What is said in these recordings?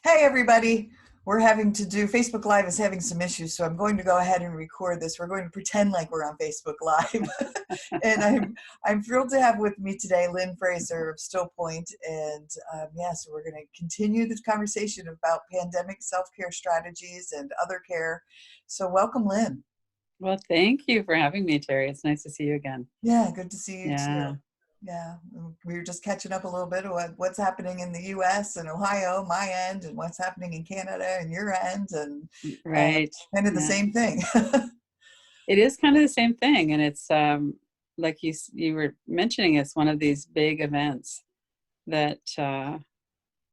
Hey, everybody. We're having to do Facebook Live is having some issues, so I'm going to go ahead and record this. We're going to pretend like we're on Facebook Live. And I'm thrilled to have with me today Lynn Fraser of Stillpoint. And so we're going to continue this conversation about pandemic self-care strategies and other care. So welcome, Lynn. Well, thank you for having me, Teri. It's nice to see you again. Yeah, good to see you Yeah. too. Yeah, we were just catching up a little bit of what's happening in the U.S. and Ohio, my end, and what's happening in Canada and your end, and Right. kind of the Yeah. same thing. It is kind of the same thing. And it's like you were mentioning, it's one of these big events that,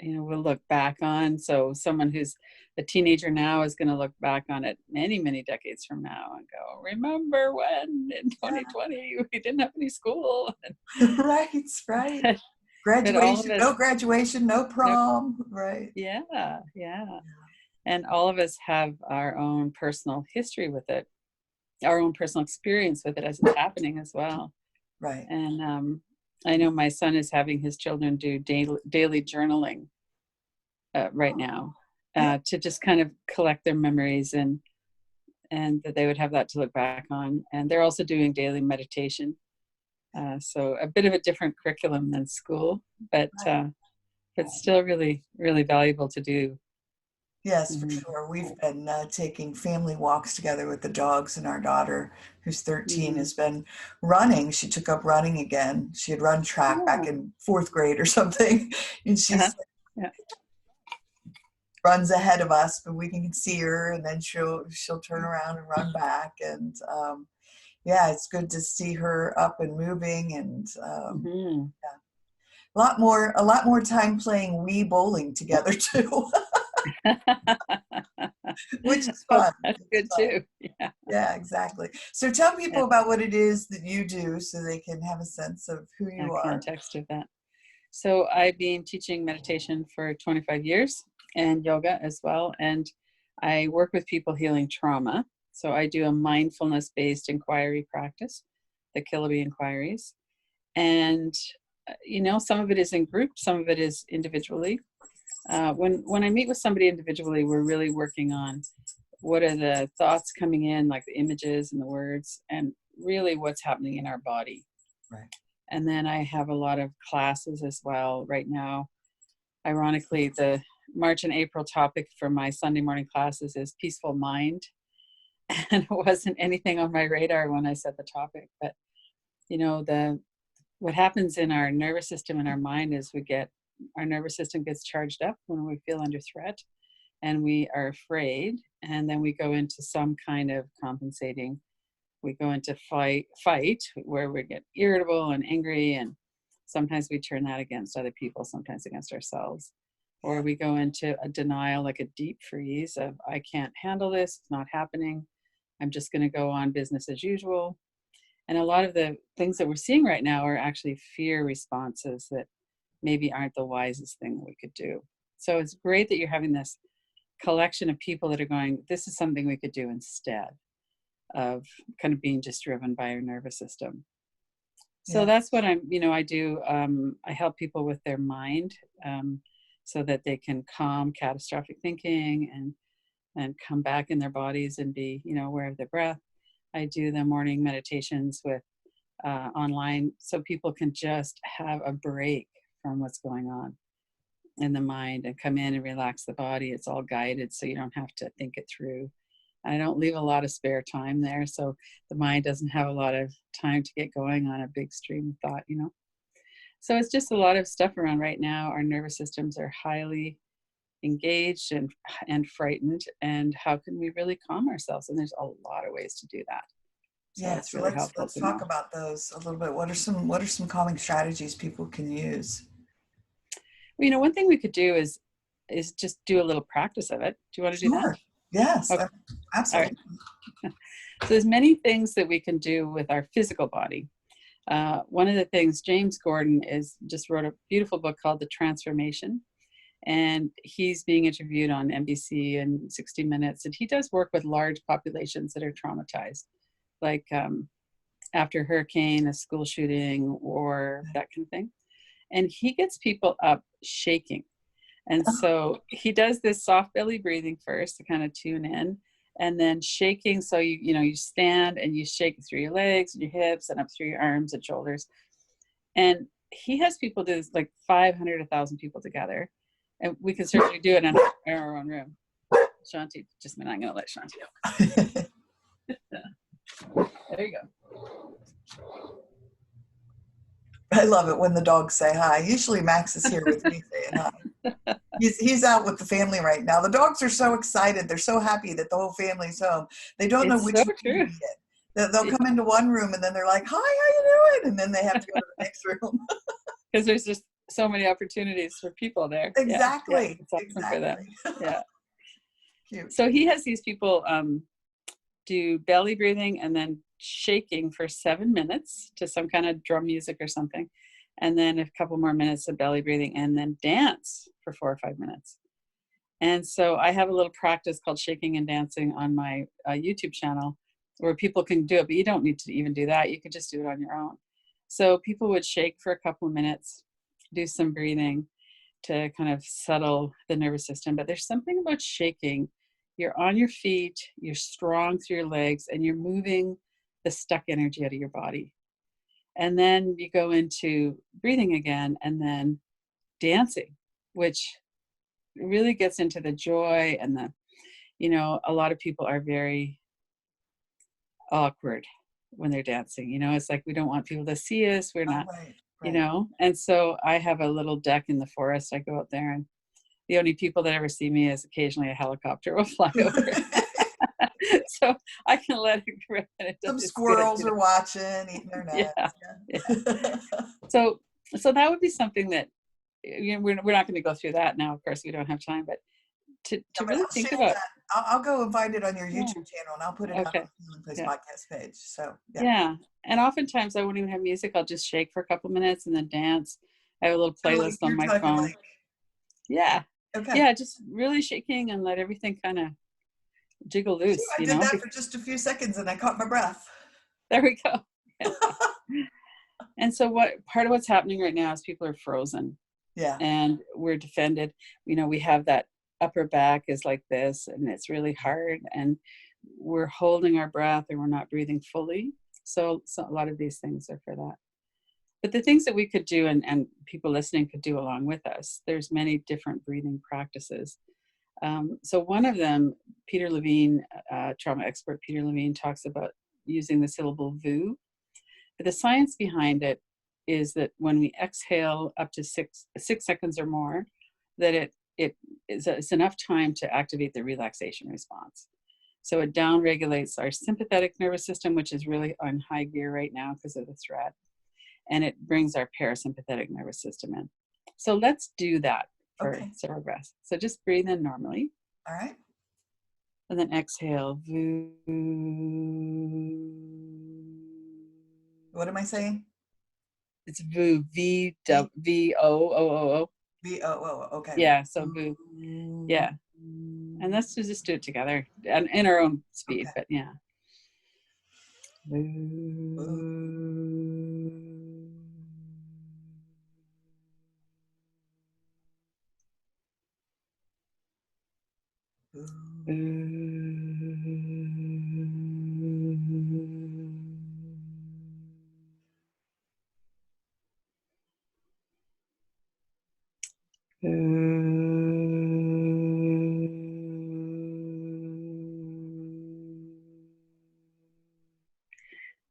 we'll look back on. So someone who's a teenager now is going to look back on it many, many decades from now and go, remember when in 2020 we didn't have any school? Right, right. But all of Graduation, us, no graduation, no no, prom, right. yeah. And all of us have our own personal history with it, our own personal experience with it as it's happening as well. Right. And I know my son is having his children do daily journaling right now to just kind of collect their memories and that they would have that to look back on. And they're also doing daily meditation. So a bit of a different curriculum than school, but still really, really valuable to do. Yes, for sure. We've been taking family walks together with the dogs, and our daughter, who's 13, has been running. She took up running again. She had run track back in fourth grade or something, and she's runs ahead of us, but we can see her, and then she'll turn around and run back. And it's good to see her up and moving, and a lot more time playing Wii bowling together too. Which is fun. That's good too. Yeah, exactly. So tell people about what it is that you do so they can have a sense of who you are. Context of that. So I've been teaching meditation for 25 years and yoga as well. And I work with people healing trauma. So I do a mindfulness-based inquiry practice, the Kiloby inquiries. And, some of it is in group, some of it is individually. When I meet with somebody individually, we're really working on what are the thoughts coming in, like the images and the words, and really what's happening in our body. Right. And then I have a lot of classes as well right now. Ironically, the March and April topic for my Sunday morning classes is peaceful mind. And it wasn't anything on my radar when I set the topic, but what happens in our nervous system and our mind is our nervous system gets charged up when we feel under threat and we are afraid. And then we go into some kind of compensating. We go into fight where we get irritable and angry. And sometimes we turn that against other people, sometimes against ourselves. Or we go into a denial, like a deep freeze of, I can't handle this, it's not happening. I'm just going to go on business as usual. And a lot of the things that we're seeing right now are actually fear responses that maybe aren't the wisest thing we could do. So it's great that you're having this collection of people that are going, this is something we could do instead of kind of being just driven by our nervous system. So that's what I do. I help people with their mind so that they can calm catastrophic thinking and come back in their bodies and be, aware of their breath. I do the morning meditations with online so people can just have a break from what's going on in the mind and come in and relax the body. It's all guided, so you don't have to think it through. I don't leave a lot of spare time there, so the mind doesn't have a lot of time to get going on a big stream of thought, So it's just a lot of stuff around right now. Our nervous systems are highly engaged and frightened, and how can we really calm ourselves? And there's a lot of ways to do that. So it's really helpful. Let's talk about those a little bit. What are some calming strategies people can use? Well, one thing we could do is just do a little practice of it. Do you want to do that? Yes, okay. Absolutely. Right. So there's many things that we can do with our physical body. One of the things, James Gordon just wrote a beautiful book called The Transformation. And he's being interviewed on NBC and 60 Minutes. And he does work with large populations that are traumatized, like after a hurricane, a school shooting, or that kind of thing. And he gets people up shaking. And so he does this soft belly breathing first to kind of tune in, and then shaking. So you stand and you shake through your legs and your hips and up through your arms and shoulders. And he has people do this, like 500, 1,000 people together. And we can certainly do it in our own room. Shanti, just a minute, I'm going to let Shanti out. There you go. I love it when the dogs say hi. Usually Max is here with me saying hi. He's out with the family right now. The dogs are so excited. They're so happy that the whole family's home. They don't know which room to be in. They'll come into one room and then they're like, hi, how you doing? And then they have to go to the next room. Because there's just so many opportunities for people there. Exactly. Yeah, it's awesome for them. Yeah. Cute. So he has these people do belly breathing and then shaking for 7 minutes to some kind of drum music or something. And then a couple more minutes of belly breathing and then dance for 4 or 5 minutes. And so I have a little practice called shaking and dancing on my YouTube channel where people can do it, but you don't need to even do that. You can just do it on your own. So people would shake for a couple of minutes, do some breathing to kind of settle the nervous system. But there's something about shaking. You're on your feet, you're strong through your legs, and you're moving the stuck energy out of your body. And then you go into breathing again and then dancing, which really gets into the joy and a lot of people are very awkward when they're dancing. It's like we don't want people to see us. We're not, right. And so I have a little deck in the forest. I go out there and the only people that ever see me is occasionally a helicopter will fly over. So I can let it rip. Some squirrels are watching, eating their nuts. Yeah. So that would be something that we're not going to go through that now. Of course, we don't have time, but to really think about. I'll go and find it on your YouTube channel, and I'll put it on the Healing Place podcast page. So yeah, and oftentimes I won't even have music. I'll just shake for a couple minutes and then dance. I have a little playlist on my phone. Just really shaking and let everything kind of jiggle loose. I did that for just a few seconds and I caught my breath. There we go. Yeah. And so part of what's happening right now is people are frozen. Yeah. And we're defended. We have that upper back is like this and it's really hard and we're holding our breath and we're not breathing fully. So a lot of these things are for that. But the things that we could do and people listening could do along with us, there's many different breathing practices. So one of them, Peter Levine, trauma expert Peter Levine, talks about using the syllable VU. But the science behind it is that when we exhale up to six seconds or more, that it's enough time to activate the relaxation response. So it downregulates our sympathetic nervous system, which is really on high gear right now because of the threat. And it brings our parasympathetic nervous system in. So let's do that for several breaths. So just breathe in normally. All right. And then exhale. What am I saying? It's VU, V-O-O-O-O. V-O-O, okay. Yeah, so VU. Yeah. And let's just do it together and in our own speed, but yeah.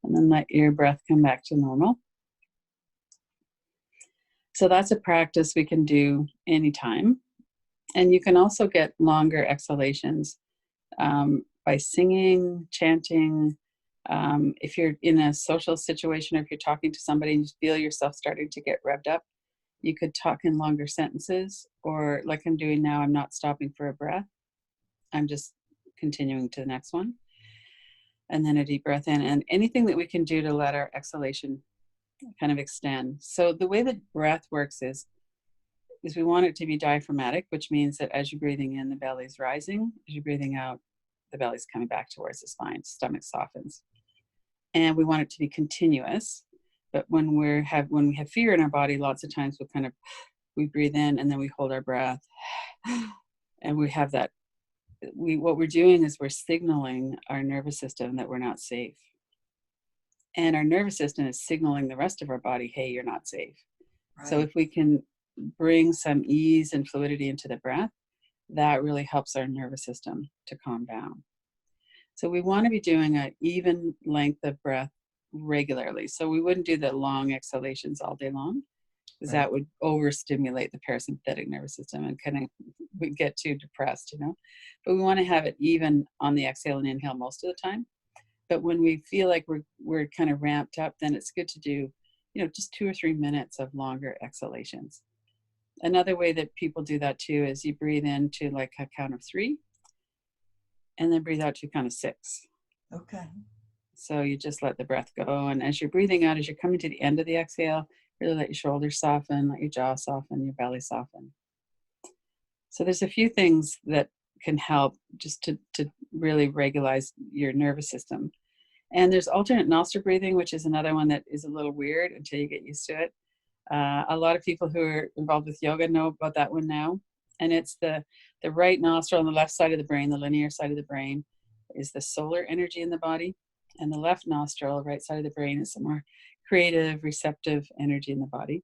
And then let your breath come back to normal. So that's a practice we can do anytime. And you can also get longer exhalations by singing, chanting. If you're in a social situation, or if you're talking to somebody and you feel yourself starting to get revved up, you could talk in longer sentences, or like I'm doing now, I'm not stopping for a breath. I'm just continuing to the next one. And then a deep breath in, and anything that we can do to let our exhalation kind of extend. So the way that breath works is we want it to be diaphragmatic, which means that as you're breathing in, the belly's rising. As you're breathing out, the belly's coming back towards the spine, stomach softens. And we want it to be continuous. But when we have fear in our body, lots of times we breathe in and then we hold our breath And we have that, what we're doing is we're signaling our nervous system that we're not safe. And our nervous system is signaling the rest of our body, hey, you're not safe. Right. So if we can bring some ease and fluidity into the breath, that really helps our nervous system to calm down. So we want to be doing an even length of breath regularly. So we wouldn't do the long exhalations all day long, because that would overstimulate the parasympathetic nervous system and kind of we get too depressed, But we want to have it even on the exhale and inhale most of the time. But when we feel like we're kind of ramped up, then it's good to do, just 2 or 3 minutes of longer exhalations. Another way that people do that too is you breathe in to like a count of 3 and then breathe out to a count of 6. Okay. So you just let the breath go. And as you're breathing out, as you're coming to the end of the exhale, really let your shoulders soften, let your jaw soften, your belly soften. So there's a few things that can help just to really regulate your nervous system. And there's alternate nostril breathing, which is another one that is a little weird until you get used to it. A lot of people who are involved with yoga know about that one now. And it's the right nostril on the left side of the brain, the linear side of the brain, is the solar energy in the body. And the left nostril, right side of the brain, is the more creative, receptive energy in the body.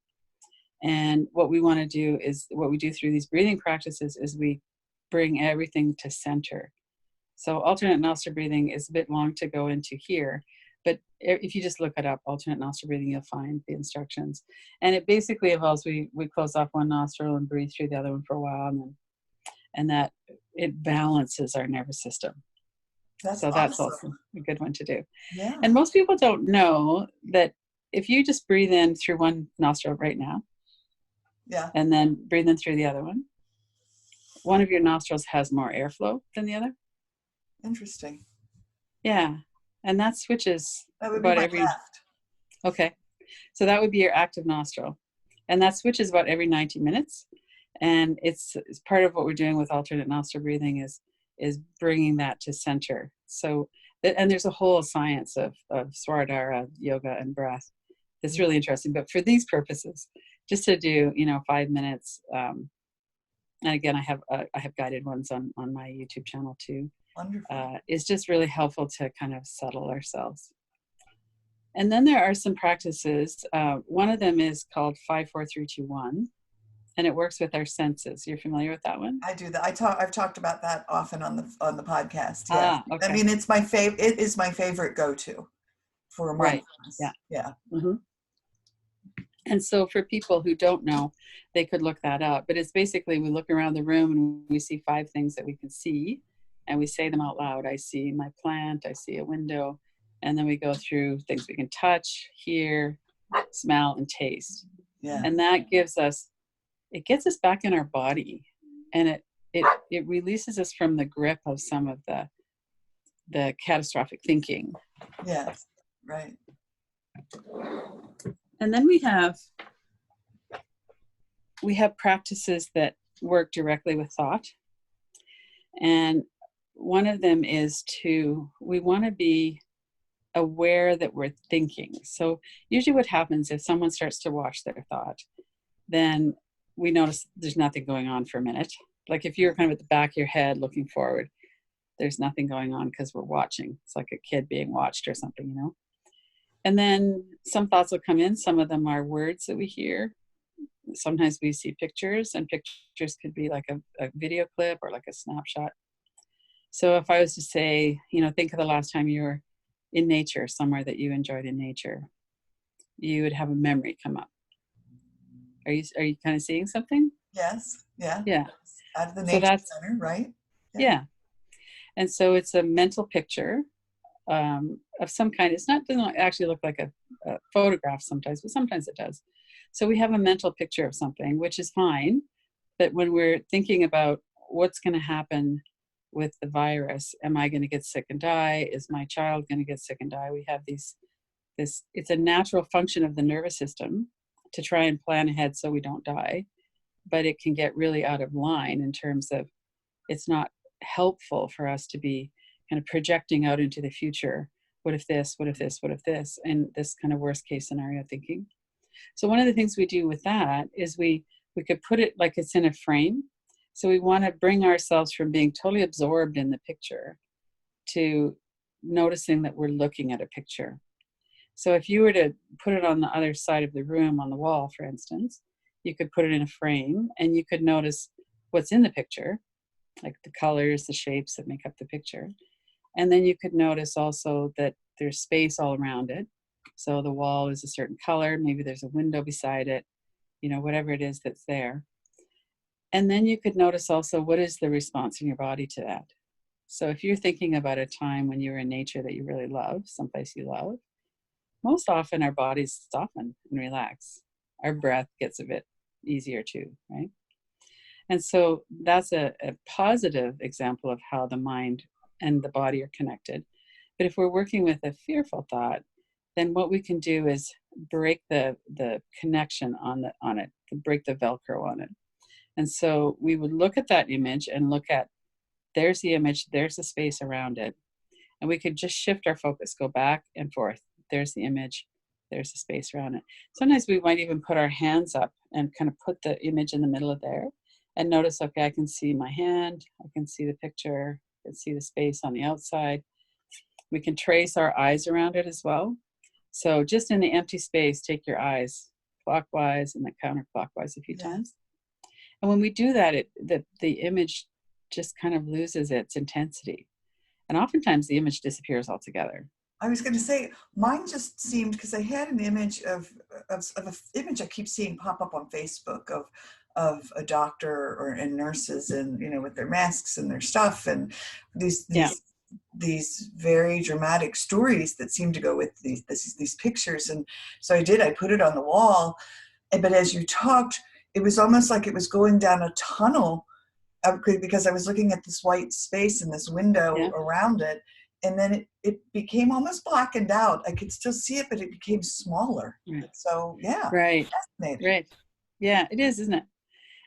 And what we want to do is, what we do through these breathing practices is we bring everything to center. So alternate nostril breathing is a bit long to go into here, but if you just look it up, alternate nostril breathing, you'll find the instructions. And it basically involves we close off one nostril and breathe through the other one for a while, and that it balances our nervous system. That's also a good one to do. Yeah. And most people don't know that if you just breathe in through one nostril right now, and then breathe in through the other one of your nostrils has more airflow than the other. Interesting. Yeah. And that switches that would be my left. Okay. So that would be your active nostril. And that switches about every 90 minutes. And it's part of what we're doing with alternate nostril breathing is bringing that to center. So, and there's a whole science of Swaradhara, yoga, and breath. It's really interesting. But for these purposes, just to do, 5 minutes. And again, I have guided ones on my YouTube channel too. Wonderful. It's just really helpful to kind of settle ourselves. And then there are some practices. One of them is called 5, 4, 3, 2, 1. And it works with our senses. You're familiar with that one? I do that. I've talked about that often on the podcast. Yeah. Okay. I mean, it's my favorite. It is my favorite go-to for mindfulness. Right. Yeah. Mm-hmm. And so for people who don't know, they could look that up. But it's basically we look around the room and we see 5 things that we can see, and we say them out loud. I see my plant. I see a window, and then we go through things we can touch, hear, smell, and taste. Yeah. And that gets us back in our body, and it releases us from the grip of some of the catastrophic thinking. Yes, right. And then we have practices that work directly with thought. And one of them is we want to be aware that we're thinking. So usually what happens if someone starts to watch their thought, then we notice there's nothing going on for a minute. Like if you're kind of at the back of your head looking forward, there's nothing going on because we're watching. It's like a kid being watched or something, And then some thoughts will come in. Some of them are words that we hear. Sometimes we see pictures, and pictures could be like a video clip or like a snapshot. So if I was to say, think of the last time you were in nature, somewhere that you enjoyed in nature, you would have a memory come up. Are you kind of seeing something? Yes. Yeah. Yeah. Out of the nature center, right? Yeah. And so it's a mental picture of some kind. Doesn't actually look like a photograph sometimes, but sometimes it does. So we have a mental picture of something, which is fine. But when we're thinking about what's going to happen with the virus, am I going to get sick and die? Is my child going to get sick and die? We have it's a natural function of the nervous system to try and plan ahead so we don't die. But it can get really out of line in terms of it's not helpful for us to be kind of projecting out into the future. What if this, what if this, what if this, and this kind of worst case scenario thinking. So one of the things we do with that is we could put it like it's in a frame. So we want to bring ourselves from being totally absorbed in the picture to noticing that we're looking at a picture. So if you were to put it on the other side of the room on the wall, for instance, you could put it in a frame and you could notice what's in the picture, like the colors, the shapes that make up the picture. And then you could notice also that there's space all around it. So the wall is a certain color, maybe there's a window beside it, you know, whatever it is that's there. And then you could notice also what is the response in your body to that. So if you're thinking about a time when you were in nature that you really love, someplace you love, most often our bodies soften and relax. Our breath gets a bit easier too, right? And so that's a positive example of how the mind and the body are connected. But if we're working with a fearful thought, then what we can do is break the connection on it, break the Velcro on it. And so we would look at that image and look at, there's the image, there's the space around it. And we could just shift our focus, go back and forth. There's the image, there's the space around it. Sometimes we might even put our hands up and kind of put the image in the middle of there and notice, okay, I can see my hand, I can see the picture, I can see the space on the outside. We can trace our eyes around it as well. So just in the empty space, take your eyes clockwise and then counterclockwise a few times. And when we do that, the image just kind of loses its intensity. And oftentimes the image disappears altogether. I was going to say, mine just seemed, because I had an image of an image I keep seeing pop up on Facebook of a doctor and nurses, and you know, with their masks and their stuff, and these very dramatic stories that seem to go with these pictures. And so I put it on the wall, but as you talked, it was almost like it was going down a tunnel, because I was looking at this white space and this window around it. And then it became almost blackened out. I could still see it, but it became smaller. Right. So, yeah. Right. Fascinating. Right. Yeah, it is, isn't it?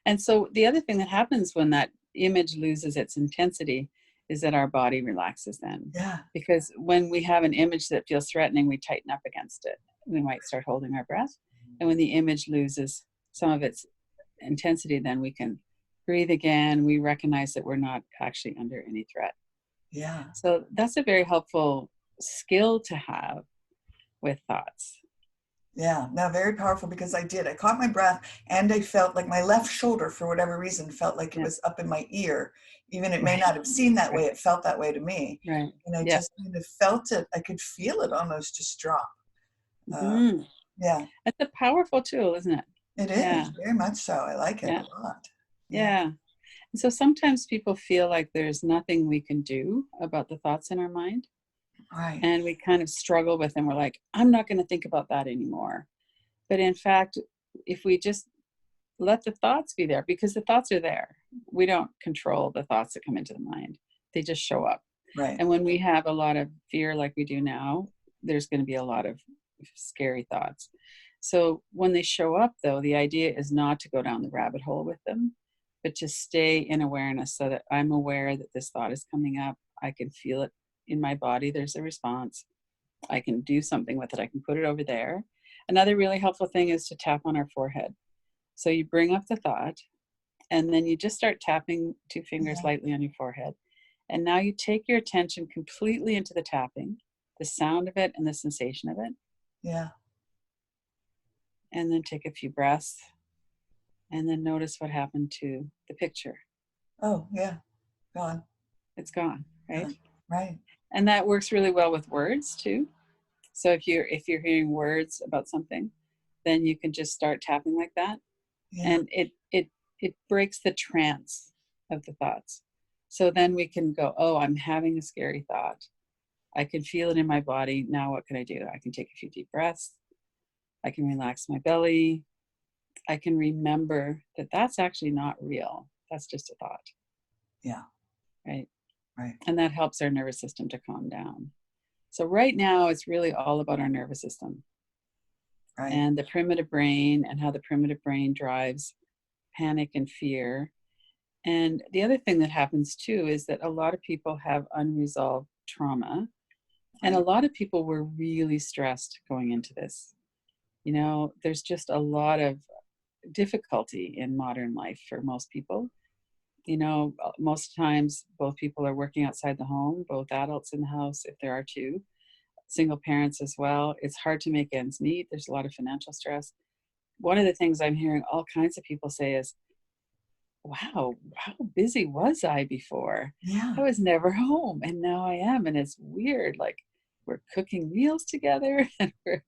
And so the other thing that happens when that image loses its intensity is that our body relaxes then. Yeah. Because when we have an image that feels threatening, we tighten up against it. We might start holding our breath. And when the image loses some of its intensity, then we can breathe again. We recognize that we're not actually under any threat. Yeah. So that's a very helpful skill to have with thoughts. Yeah, no, very powerful, because I caught my breath and I felt like my left shoulder, for whatever reason, felt like it was up in my ear. Even it may not have seemed that way, it felt that way to me. Right. And I just kind of felt it. I could feel it almost just drop. Yeah. It's a powerful tool, isn't it? It is, very much so. I like it a lot. Yeah. And so sometimes people feel like there's nothing we can do about the thoughts in our mind. Right. And we kind of struggle with them. We're like, I'm not going to think about that anymore. But in fact, if we just let the thoughts be there, because the thoughts are there. We don't control the thoughts that come into the mind. They just show up. Right. And when we have a lot of fear like we do now, there's going to be a lot of scary thoughts. So when they show up, though, the idea is not to go down the rabbit hole with them, but to stay in awareness, so that I'm aware that this thought is coming up. I can feel it in my body. There's a response. I can do something with it. I can put it over there. Another really helpful thing is to tap on our forehead. So you bring up the thought, and then you just start tapping 2 fingers lightly on your forehead. And now you take your attention completely into the tapping, the sound of it and the sensation of it. Yeah. And then take a few breaths, and then notice what happened to the picture. Oh, yeah. Gone. It's gone, right? Right. And that works really well with words too. So if you're hearing words about something, then you can just start tapping like that. Yeah. And it breaks the trance of the thoughts. So then we can go, oh, I'm having a scary thought. I can feel it in my body. Now what can I do? I can take a few deep breaths. I can relax my belly. I can remember that that's actually not real. That's just a thought. Yeah. Right. Right. And that helps our nervous system to calm down. So right now it's really all about our nervous system. Right. And the primitive brain, and how the primitive brain drives panic and fear. And the other thing that happens too is that a lot of people have unresolved trauma. And a lot of people were really stressed going into this. You know, there's just a lot of difficulty in modern life for most people. Most times both people are working outside the home, both adults in the house, if there are two, single parents as well. It's hard to make ends meet. There's a lot of financial stress. One of the things I'm hearing all kinds of people say is, wow, how busy was I before? I Yeah. was never home and now I am. And it's weird. Like we're cooking meals together and we're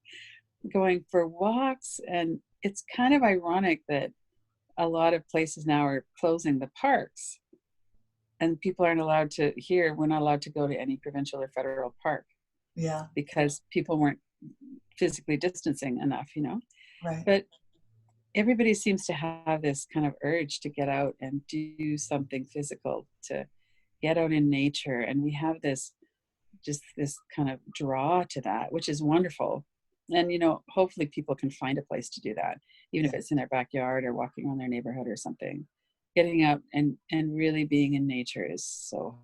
going for walks. And it's kind of ironic that a lot of places now are closing the parks and people aren't allowed to here. We're not allowed to go to any provincial or federal park Yeah. because people weren't physically distancing enough. Right. But everybody seems to have this kind of urge to get out and do something physical, to get out in nature. And we have this kind of draw to that, which is wonderful. And, hopefully people can find a place to do that, even if Yeah. it's in their backyard or walking around their neighborhood or something. Getting out and really being in nature is so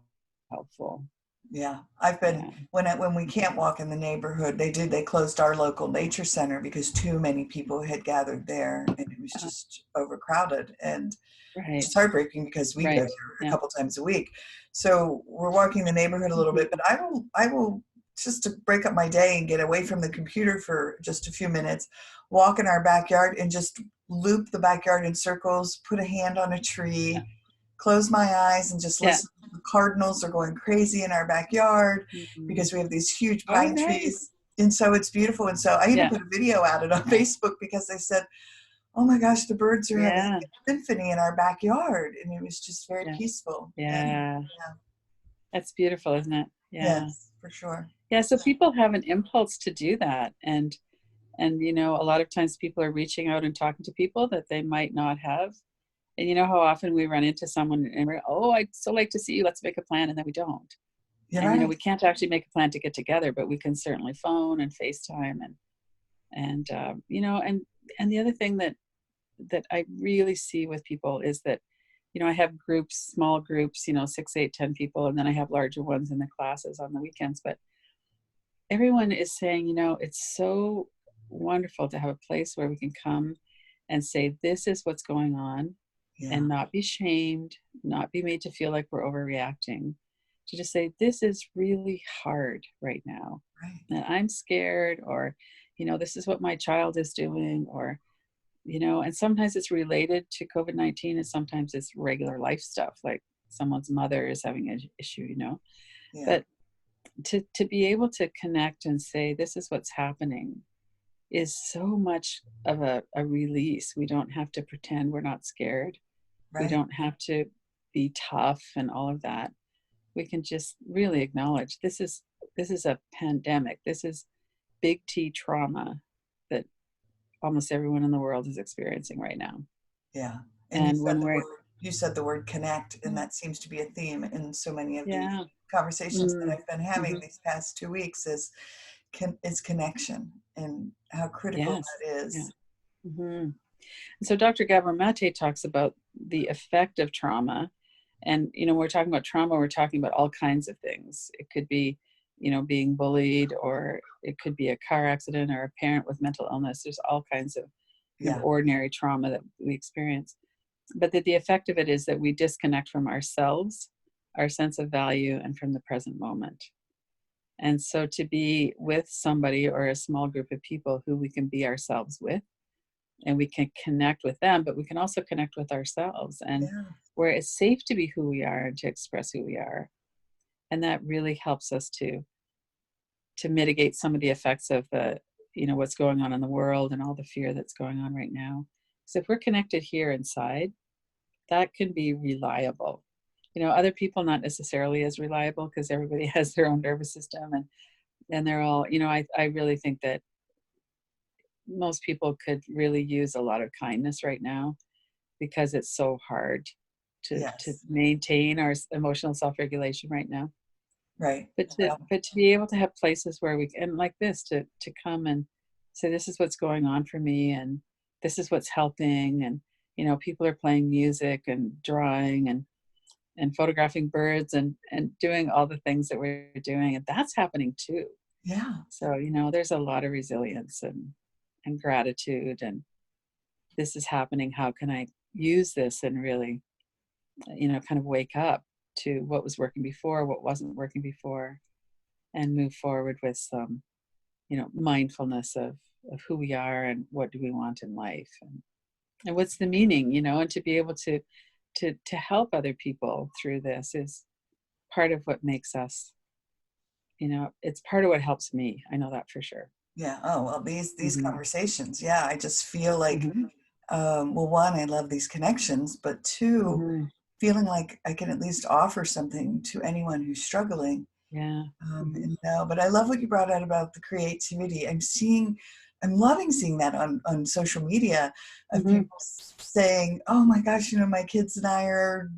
helpful. Yeah, I've been Yeah. when we can't walk in the neighborhood, they closed our local nature center because too many people had gathered there and it was Uh, just overcrowded, and which right. is heartbreaking because we go Right. there a Yeah. couple times a week. So we're walking the neighborhood a little Mhm. bit, but I will just to break up my day and get away from the computer for just a few minutes, walk in our backyard and just loop the backyard in circles, put a hand on a Yeah. tree, close my eyes and just Yeah. listen. The cardinals are going crazy in our backyard Mhm. because we have these huge Oh, pine nice. trees. And so it's beautiful. And so I even Yeah. put a video out it on Facebook because they said, oh my gosh, the birds are having Yeah. a symphony in our backyard. And it was just very Yeah. peaceful. And Yeah. yeah, That's beautiful, isn't it? Yeah. yes, for sure. Yeah. So people have an impulse to do that. And a lot of times people are reaching out and talking to people that they might not have. And you know how often we run into someone and we're, oh, I'd so like to see you. Let's make a plan. And then we don't. You're And right. we can't actually make a plan to get together, but we can certainly phone and FaceTime and the other thing that I really see with people is that, I have groups, small groups, 6, 8, 10 people, and then I have larger ones in the classes on the weekends. But everyone is saying, it's so wonderful to have a place where we can come and say, this is what's going on, Yeah. and not be shamed, not be made to feel like we're overreacting, to just say, this is really hard right now. Right. And I'm scared, or, this is what my child is doing, or, and sometimes it's related to COVID-19 and sometimes it's regular life stuff, like someone's mother is having an issue. Yeah. But to be able to connect and say, this is what's happening is so much of a release. We don't have to pretend we're not scared. We Right. don't have to be tough and all of that. We can just really acknowledge this is a pandemic. This is big T trauma that almost everyone in the world is experiencing right now. Yeah. And And when we're you said the word connect, and that seems to be a theme in so many of the yeah. conversations that I've been having Mm-hmm. these past 2 weeks is connection and how critical Yes. that Yeah. is. Mm-hmm. So Dr. Gabor Mate talks about the effect of trauma. And, when we're talking about trauma, we're talking about all kinds of things. It could be, being bullied, or it could be a car accident or a parent with mental illness. There's all kinds of kind of Yeah. ordinary trauma that we experience. But the effect of it is that we disconnect from ourselves, our sense of value, and from the present moment. And so to be with somebody or a small group of people who we can be ourselves with, and we can connect with them, but we can also connect with ourselves, and Yeah. where it's safe to be who we are and to express who we are. And that really helps us to mitigate some of the effects of the, what's going on in the world and all the fear that's going on right now. So if we're connected here inside, that can be reliable. Other people not necessarily as reliable because everybody has their own nervous system, and they're all, I really think that most people could really use a lot of kindness right now because it's so hard to Yes. maintain our emotional self-regulation right now. Right. But to be able to have places where we can, like this, to come and say, this is what's going on for me, and this is what's helping, and people are playing music and drawing and photographing birds and doing all the things that we're doing, and that's happening too. Yeah. So there's a lot of resilience and gratitude, and this is happening. How can I use this and really kind of wake up to what was working before, what wasn't working before, and move forward with some, mindfulness of who we are and what do we want in life, and what's the meaning, and to be able to help other people through this is part of what makes us, it's part of what helps me. I know that for sure. Yeah. Oh, well, these Hmm. conversations, yeah, I just feel like, Hmm. well, one, I love these connections, but two, Hmm. feeling like I can at least offer something to anyone who's struggling. Yeah. Hmm. But I love what you brought out about the creativity. I'm loving seeing that on social media of Hmm. people saying, "Oh my gosh, my kids and I are,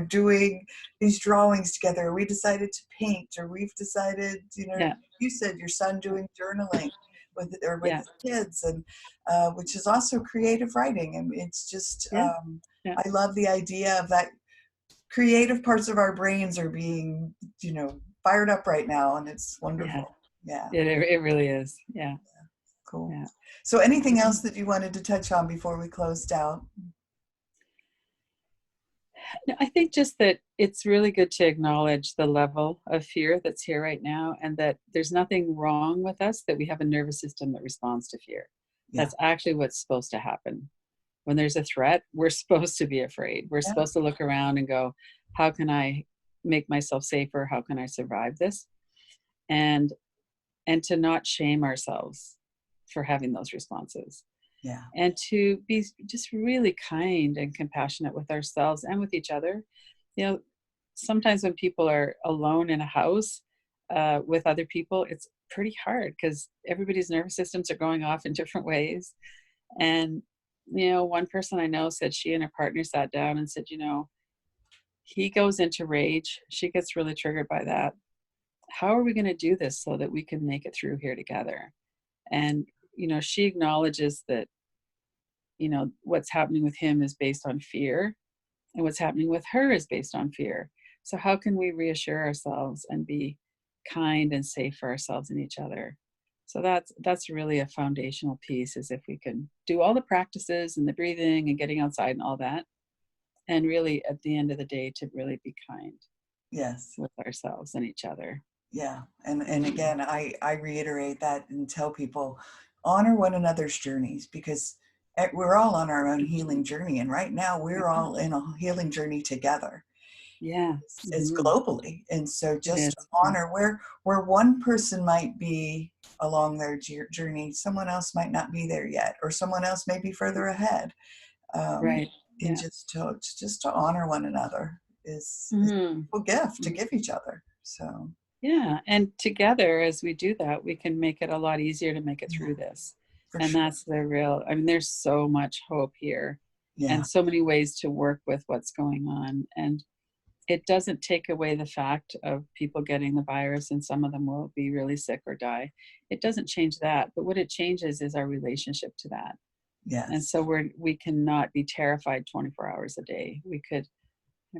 doing these drawings together. We decided to paint, or we've decided, Yeah. you said your son doing journaling with Yeah. his kids, and which is also creative writing. And it's just, Yeah. Yeah. I love the idea of that creative parts of our brains are being, fired up right now, and it's Yeah. wonderful. Yeah, It really is. Yeah. cool. Yeah. So anything else that you wanted to touch on before we closed out? No, I think just that it's really good to acknowledge the level of fear that's here right now, and that there's nothing wrong with us, that we have a nervous system that responds to fear. Yeah. That's actually what's supposed to happen. When there's a threat, we're supposed to be afraid. We're Yeah. supposed to look around and go, how can I make myself safer? How can I survive this? And to not shame ourselves for having those responses, Yeah. and to be just really kind and compassionate with ourselves and with each other. Sometimes when people are alone in a house with other people, it's pretty hard because everybody's nervous systems are going off in different ways. And one person I know said she and her partner sat down and said, he goes into rage, she gets really triggered by that. How are we going to do this so that we can make it through here together? And she acknowledges that what's happening with him is based on fear, and what's happening with her is based on fear. So how can we reassure ourselves and be kind and safe for ourselves and each other? So that's really a foundational piece, is if we can do all the practices and the breathing and getting outside and all that, and really at the end of the day to really be kind Yes. with ourselves and each other. Yeah. And again, I reiterate that and tell people, honor one another's journeys, because we're all on our own healing journey, and right now we're all in a healing journey together. Yeah. It's Hmm. globally, and so It just to is. Yeah. honor where one person might be along their journey, someone else might not be there yet, or someone else may be further ahead. um, Right. and Yeah. just to honor one another is Hmm. a gift to give each other. So Yeah, and together as we do that, we can make it a lot easier to make it yeah, through this. for And sure. that's the real, I mean, there's so much hope here Yeah. and so many ways to work with what's going on. And it doesn't take away the fact of people getting the virus, and some of them will be really sick or die. It doesn't change that. But what it changes is our relationship to that. And Yes. so we cannot be terrified 24 hours a day. We could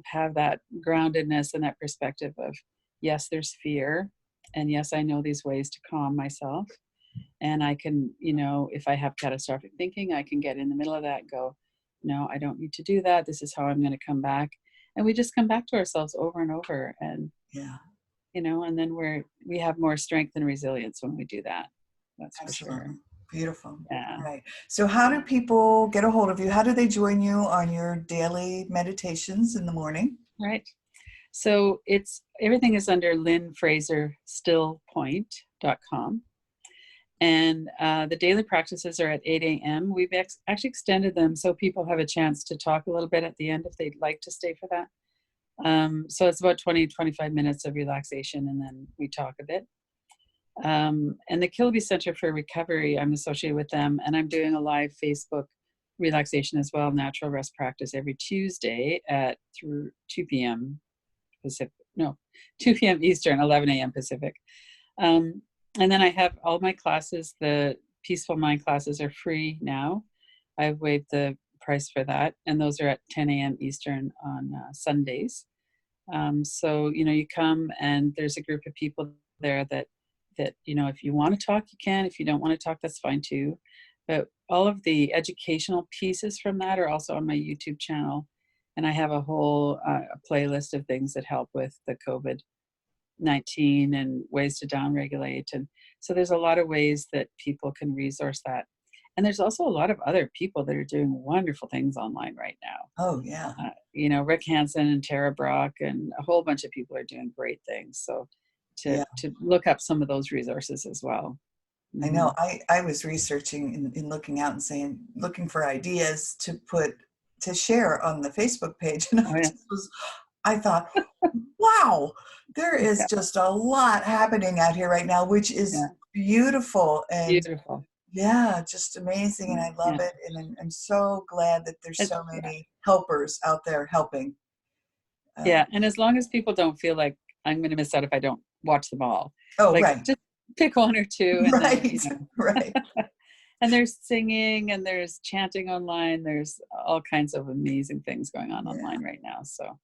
have that groundedness and that perspective of, yes, there's fear, and yes, I know these ways to calm myself, and I can, if I have catastrophic thinking, I can get in the middle of that and go, no, I don't need to do that, this is how I'm going to come back. And we just come back to ourselves over and over, and Yeah. and then we have more strength and resilience when we do that. That's for sure. Absolutely. Beautiful. Yeah. All right. So how do people get a hold of you? How do they join you on your daily meditations in the morning? Right. So everything is under Lynn Fraser Stillpoint.com. And the daily practices are at 8 a.m. We've actually extended them so people have a chance to talk a little bit at the end if they'd like to stay for that. So it's about 20-25 minutes of relaxation, and then we talk a bit. And the Kilby Center for Recovery, I'm associated with them, and I'm doing a live Facebook relaxation as well, natural rest practice, every Tuesday through 2 p.m. Pacific. No, 2 p.m. Eastern, 11 a.m. Pacific. And then I have all my classes. The Peaceful Mind classes are free now. I've waived the price for that, and those are at 10 a.m. Eastern on Sundays. So you come, and there's a group of people there that if you want to talk, you can. If you don't want to talk, that's fine too. But all of the educational pieces from that are also on my YouTube channel, And I have a whole playlist of things that help with the COVID-19 and ways to downregulate. And so there's a lot of ways that people can resource that. And there's also a lot of other people that are doing wonderful things online right now. Oh, yeah. Rick Hansen and Tara Brock and a whole bunch of people are doing great things. So to look up some of those resources as well. Mm-hmm. I know. I was researching and looking out and looking for ideas to share on the Facebook page. And I thought, wow, there is just a lot happening out here right now, which is beautiful. And beautiful. Yeah, just amazing. And I love it. And I'm so glad that there's so many helpers out there helping. And as long as people don't feel like I'm going to miss out if I don't watch them all. Oh, right. Just pick one or two. And right, right. And there's singing and there's chanting online. There's all kinds of amazing things going on online right now. So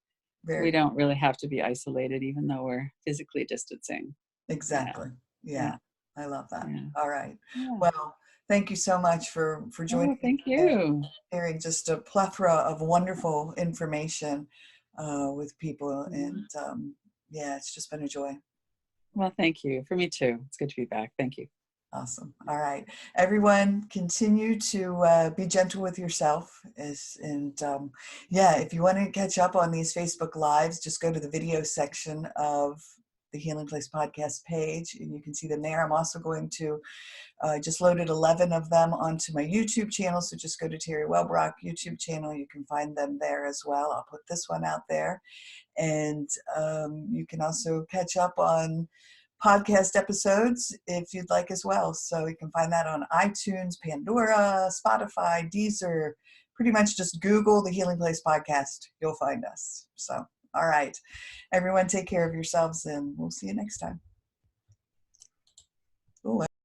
we don't really have to be isolated, even though we're physically distancing. Exactly. Yeah. I love that. Yeah. All right. Yeah. Well, thank you so much for joining. Thank you. Sharing just a plethora of wonderful information with people. And it's just been a joy. Well, thank you. For me too. It's good to be back. Thank you. Awesome. All right. Everyone, continue to be gentle with yourself. If you want to catch up on these Facebook Lives, just go to the video section of the Healing Place podcast page, and you can see them there. I'm also going to just loaded 11 of them onto my YouTube channel, so just go to Teri Wellbrock YouTube channel. You can find them there as well. I'll put this one out there, and you can also catch up on podcast episodes if you'd like as well. So you can find that on iTunes, Pandora, Spotify, Deezer. Pretty much just Google the Healing Place podcast. You'll find us. So, all right. Everyone take care of yourselves, and we'll see you next time.